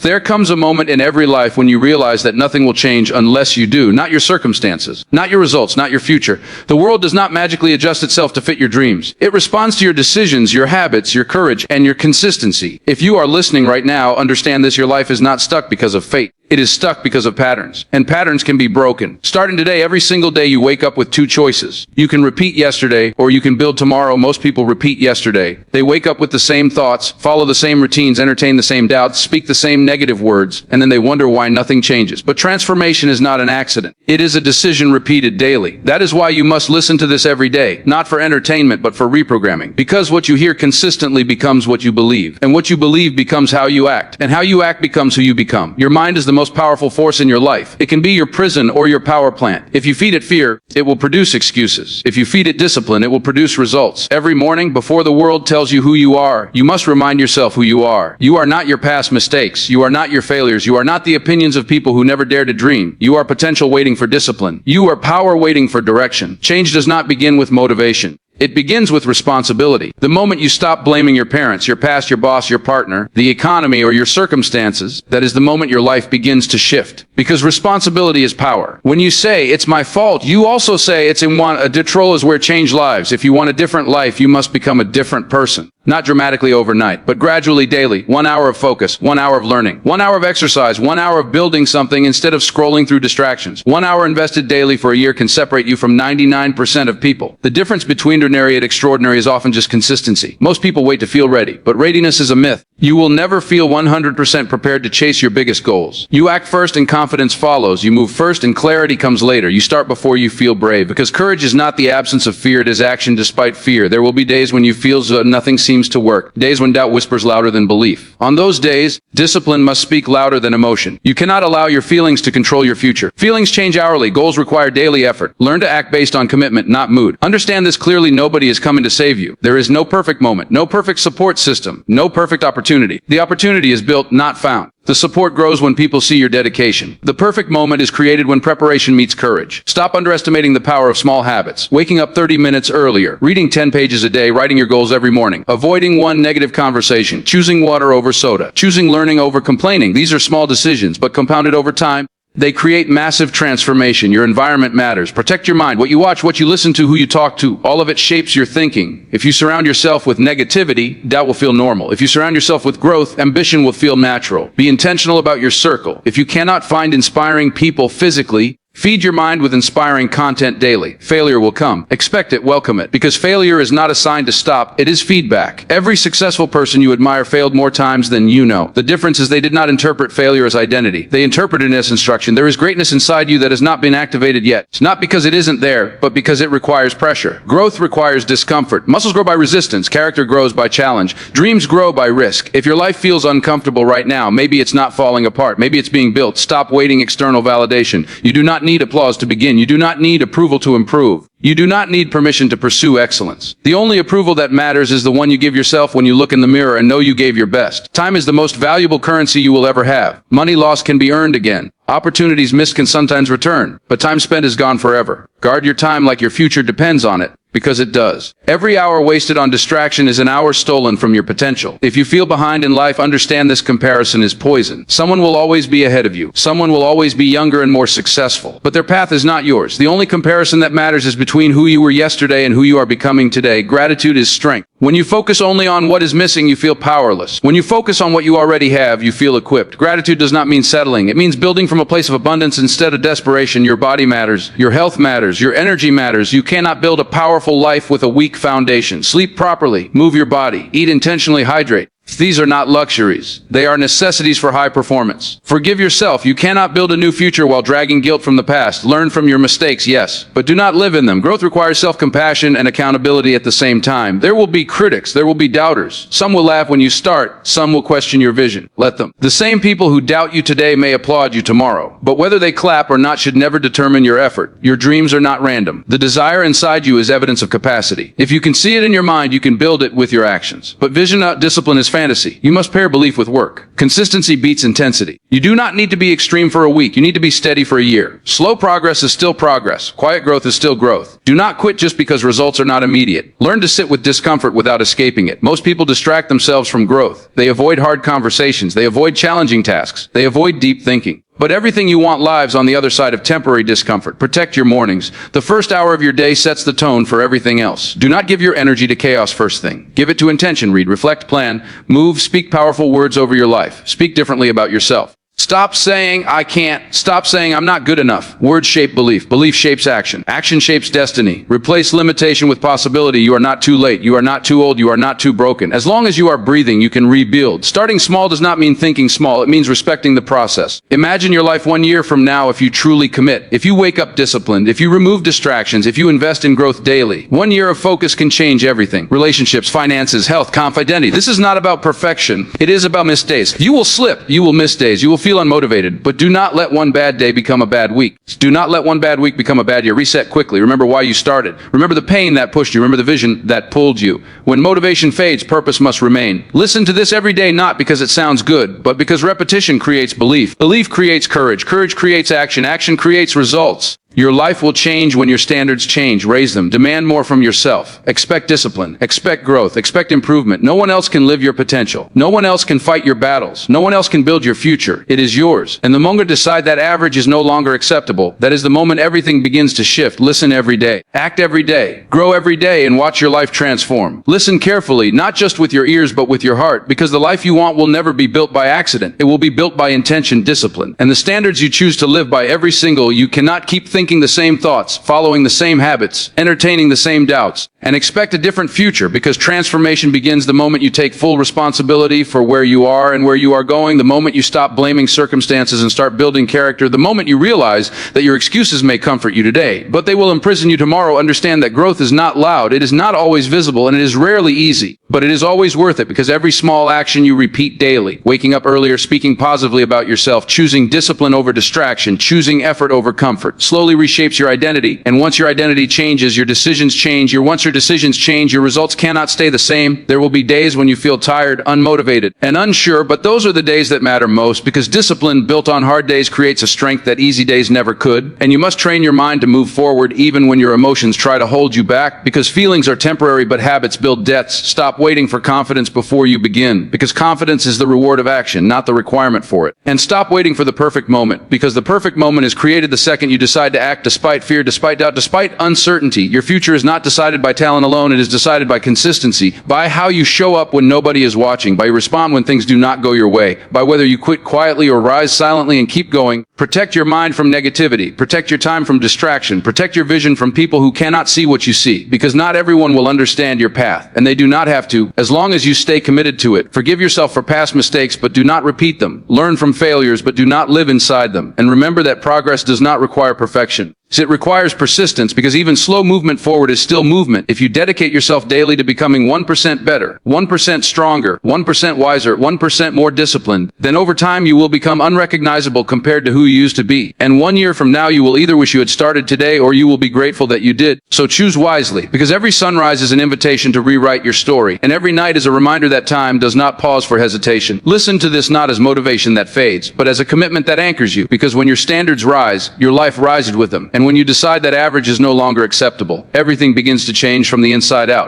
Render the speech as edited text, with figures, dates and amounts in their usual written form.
There comes a moment in every life when you realize that nothing will change unless you do. Not your circumstances, not your results, not your future. The world does not magically adjust itself to fit your dreams. It responds to your decisions, your habits, your courage, and your consistency. If you are listening right now, understand this: your life is not stuck because of fate. It is stuck because of patterns, and patterns can be broken. Starting today, every single day you wake up with two choices. You can repeat yesterday, or you can build tomorrow. Most people repeat yesterday. They wake up with the same thoughts, follow the same routines, entertain the same doubts, speak the same negative words, and then they wonder why nothing changes. But transformation is not an accident. It is a decision repeated daily. That is why you must listen to this every day, not for entertainment, but for reprogramming. Because what you hear consistently becomes what you believe, and what you believe becomes how you act, and how you act becomes who you become. Your mind is the most powerful force in your life. It can be your prison or your power plant. If you feed it fear, it will produce excuses. If you feed it discipline, it will produce results. Every morning, before the world tells you who you are, you must remind yourself who you are. You are not your past mistakes. You are not your failures. You are not the opinions of people who never dare to dream. You are potential waiting for discipline. You are power waiting for direction. Change does not begin with motivation. It begins with responsibility. The moment you stop blaming your parents, your past, your boss, your partner, the economy, or your circumstances, that is the moment your life begins to shift. Because responsibility is power. When you say, "It's my fault," you also say, "It's in one." A control is where change lives. If you want a different life, you must become a different person. Not dramatically overnight, but gradually daily. 1 hour of focus, 1 hour of learning, 1 hour of exercise, 1 hour of building something instead of scrolling through distractions. 1 hour invested daily for a year can separate you from 99% of people. The difference between ordinary and extraordinary is often just consistency. Most people wait to feel ready, but readiness is a myth. You will never feel 100% prepared to chase your biggest goals. You act first and confidence follows. You move first and clarity comes later. You start before you feel brave, because courage is not the absence of fear, it is action despite fear. There will be days when you feel nothing seems to work, days when doubt whispers louder than belief. On those days, discipline must speak louder than emotion. You cannot allow your feelings to control your future. Feelings change hourly, goals require daily effort. Learn to act based on commitment, not mood. Understand this clearly: nobody is coming to save you. There is no perfect moment, no perfect support system, no perfect opportunity. The opportunity is built, not found. The support grows when people see your dedication. The perfect moment is created when preparation meets courage. Stop underestimating the power of small habits. Waking up 30 minutes earlier, reading 10 pages a day, writing your goals every morning, avoiding one negative conversation, choosing water over soda, choosing learning over complaining. These are small decisions, but compounded over time, they create massive transformation. Your environment matters. Protect your mind. What you watch, what you listen to, who you talk to, all of it shapes your thinking. If you surround yourself with negativity, doubt will feel normal. If you surround yourself with growth, ambition will feel natural. Be intentional about your circle. If you cannot find inspiring people physically, feed your mind with inspiring content daily. Failure will come. Expect it, welcome it. Because failure is not a sign to stop, it is feedback. Every successful person you admire failed more times than you know. The difference is they did not interpret failure as identity. They interpreted it as instruction. There is greatness inside you that has not been activated yet. It's not because it isn't there, but because it requires pressure. Growth requires discomfort. Muscles grow by resistance. Character grows by challenge. Dreams grow by risk. If your life feels uncomfortable right now, maybe it's not falling apart. Maybe it's being built. Stop waiting external validation. You do not need applause to begin. You do not need approval to improve. You do not need permission to pursue excellence. The only approval that matters is the one you give yourself when you look in the mirror and know you gave your best. Time is the most valuable currency you will ever have. Money lost can be earned again. Opportunities missed can sometimes return, but time spent is gone forever. Guard your time like your future depends on it, because it does. Every hour wasted on distraction is an hour stolen from your potential. If you feel behind in life, understand this comparison is poison. Someone will always be ahead of you. Someone will always be younger and more successful. But their path is not yours. The only comparison that matters is between who you were yesterday and who you are becoming today. Gratitude is strength. When you focus only on what is missing, you feel powerless. When you focus on what you already have, you feel equipped. Gratitude does not mean settling. It means building from a place of abundance instead of desperation. Your body matters. Your health matters. Your energy matters. You cannot build a powerful life with a weak foundation. Sleep properly. Move your body. Eat intentionally. Hydrate. These are not luxuries. They are necessities for high performance. Forgive yourself. You cannot build a new future while dragging guilt from the past. Learn from your mistakes, yes, but do not live in them. Growth requires self-compassion and accountability at the same time. There will be critics. There will be doubters. Some will laugh when you start. Some will question your vision. Let them. The same people who doubt you today may applaud you tomorrow. But whether they clap or not should never determine your effort. Your dreams are not random. The desire inside you is evidence of capacity. If you can see it in your mind, you can build it with your actions. But vision without discipline is fantasy. You must pair belief with work. Consistency beats intensity. You do not need to be extreme for a week. You need to be steady for a year. Slow progress is still progress. Quiet growth is still growth. Do not quit just because results are not immediate. Learn to sit with discomfort without escaping it. Most people distract themselves from growth. They avoid hard conversations. They avoid challenging tasks. They avoid deep thinking. But everything you want lives on the other side of temporary discomfort. Protect your mornings. The first hour of your day sets the tone for everything else. Do not give your energy to chaos first thing. Give it to intention. Read, reflect, plan, move, speak powerful words over your life. Speak differently about yourself. Stop saying, I can't. Stop saying, I'm not good enough. Words shape belief. Belief shapes action. Action shapes destiny. Replace limitation with possibility. You are not too late. You are not too old. You are not too broken. As long as you are breathing, you can rebuild. Starting small does not mean thinking small. It means respecting the process. Imagine your life 1 year from now if you truly commit. If you wake up disciplined. If you remove distractions. If you invest in growth daily. 1 year of focus can change everything. Relationships, finances, health, identity. This is not about perfection. It is about missed days. You will slip. You will miss days. You will feel unmotivated, but do not let one bad day become a bad week. Do not let one bad week become a bad year. Reset quickly. Remember why you started. Remember the pain that pushed you. Remember the vision that pulled you. When motivation fades, purpose must remain. Listen to this every day, not because it sounds good, but because repetition creates belief. Belief creates courage. Courage creates action. Action creates results. Your life will change when your standards change. Raise them. Demand more from yourself. Expect discipline. Expect growth. Expect improvement. No one else can live your potential. No one else can fight your battles. No one else can build your future. It is yours. And the moment you decide that average is no longer acceptable, that is the moment everything begins to shift. Listen every day. Act every day. Grow every day and watch your life transform. Listen carefully, not just with your ears but with your heart, because the life you want will never be built by accident. It will be built by intention, discipline, and the standards you choose to live by every single. You cannot keep thinking the same thoughts, following the same habits, entertaining the same doubts, and expect a different future, because transformation begins the moment you take full responsibility for where you are and where you are going, the moment you stop blaming circumstances and start building character, the moment you realize that your excuses may comfort you today, but they will imprison you tomorrow. Understand that growth is not loud, it is not always visible, and it is rarely easy, but it is always worth it, because every small action you repeat daily, waking up earlier, speaking positively about yourself, choosing discipline over distraction, choosing effort over comfort, slowly reshapes your identity. And once your identity changes, your decisions change. Once your decisions change, your results cannot stay the same. There will be days when you feel tired, unmotivated, and unsure, but those are the days that matter most, because discipline built on hard days creates a strength that easy days never could. And you must train your mind to move forward even when your emotions try to hold you back, because feelings are temporary but habits build debts. Stop waiting for confidence before you begin, because confidence is the reward of action, not the requirement for it. And stop waiting for the perfect moment, because the perfect moment is created the second you decide to act despite fear, despite doubt, despite uncertainty. Your future is not decided by talent alone. It is decided by consistency, by how you show up when nobody is watching, by you respond when things do not go your way, by whether you quit quietly or rise silently and keep going. Protect your mind from negativity. Protect your time from distraction. Protect your vision from people who cannot see what you see, because not everyone will understand your path, and they do not have to, as long as you stay committed to it. Forgive yourself for past mistakes, but do not repeat them. Learn from failures, but do not live inside them. And remember that progress does not require perfection. It requires persistence, because even slow movement forward is still movement. If you dedicate yourself daily to becoming 1% better, 1% stronger, 1% wiser, 1% more disciplined, then over time you will become unrecognizable compared to who you used to be. And 1 year from now you will either wish you had started today, or you will be grateful that you did. So choose wisely, because every sunrise is an invitation to rewrite your story, and every night is a reminder that time does not pause for hesitation. Listen to this not as motivation that fades, but as a commitment that anchors you, because when your standards rise, your life rises with them. And when you decide that average is no longer acceptable, everything begins to change from the inside out.